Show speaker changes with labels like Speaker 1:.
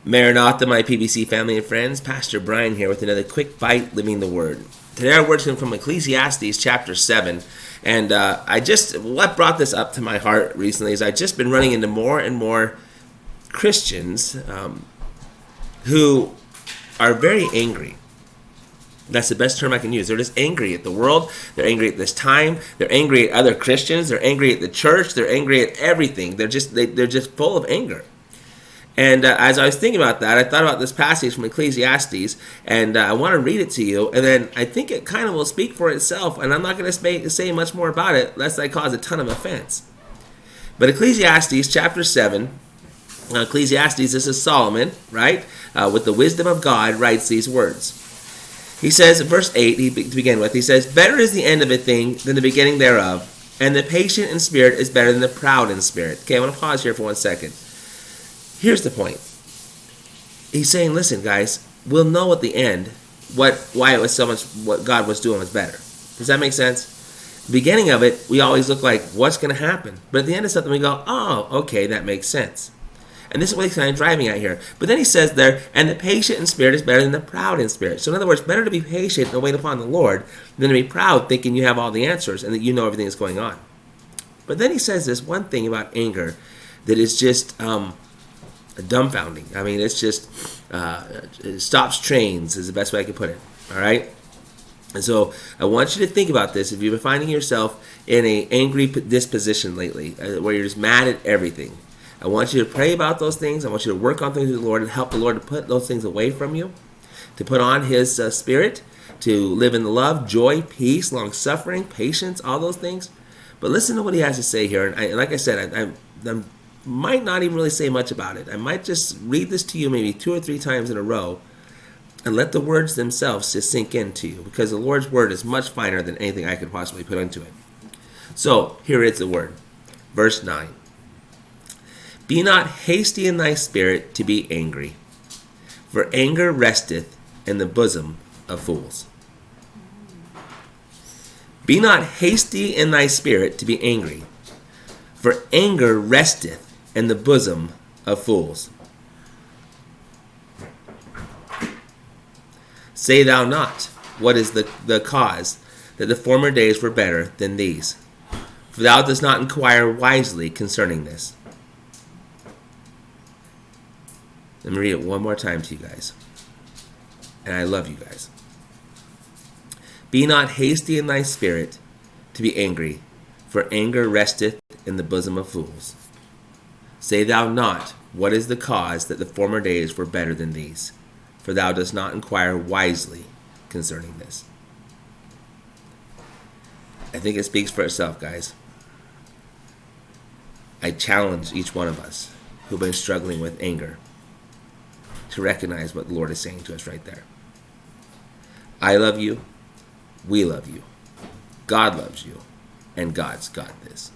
Speaker 1: Maranatha, my PBC family and friends. Pastor Brian here with another quick bite, living the Word. Today our word's coming from Ecclesiastes chapter 7. And what brought this up to my heart recently is I've just been running into more and more Christians who are very angry. That's the best term I can use. They're just angry at the world. They're angry at this time. They're angry at other Christians. They're angry at the church. They're angry at everything. They're just full of anger. And as I was thinking about that, I thought about this passage from Ecclesiastes, and I want to read it to you. And then I think it kind of will speak for itself, and I'm not going to say much more about it, lest I cause a ton of offense. But Ecclesiastes chapter 7, Ecclesiastes, this is Solomon, right? With the wisdom of God, writes these words. He says, in verse 8, to begin with, he says, "Better is the end of a thing than the beginning thereof, and the patient in spirit is better than the proud in spirit." Okay, I want to pause here for 1 second. Here's the point. He's saying, listen, guys, we'll know at the end why it was so much, what God was doing was better. Does that make sense? The beginning of it, we always look like, what's going to happen? But at the end of something, we go, oh, okay, that makes sense. And this is what he's kind of driving at here. But then he says there, and the patient in spirit is better than the proud in spirit. So in other words, better to be patient and wait upon the Lord than to be proud thinking you have all the answers and that you know everything that's going on. But then he says this one thing about anger that is just dumbfounding. I mean, it's just, it stops trains is the best way I can put it. All right? And so I want you to think about this. If you've been finding yourself in an angry disposition lately, where you're just mad at everything, I want you to pray about those things. I want you to work on things with the Lord and help the Lord to put those things away from you, to put on His Spirit, to live in love, joy, peace, long-suffering, patience, all those things. But listen to what He has to say here. And like I said, I might not even really say much about it. I might just read this to you maybe 2 or 3 times in a row and let the words themselves just sink into you, because the Lord's word is much finer than anything I could possibly put into it. So here is the word. Verse 9. "Be not hasty in thy spirit to be angry, for anger resteth in the bosom of fools." Be not hasty in thy spirit to be angry, for anger resteth in the bosom of fools. Say thou not, what is the cause that the former days were better than these? For thou dost not inquire wisely concerning this. Let me read it one more time to you guys. And I love you guys. "Be not hasty in thy spirit to be angry, for anger resteth in the bosom of fools. Say thou not, what is the cause that the former days were better than these? For thou dost not inquire wisely concerning this." I think it speaks for itself, guys. I challenge each one of us who've been struggling with anger to recognize what the Lord is saying to us right there. I love you. We love you. God loves you. And God's got this.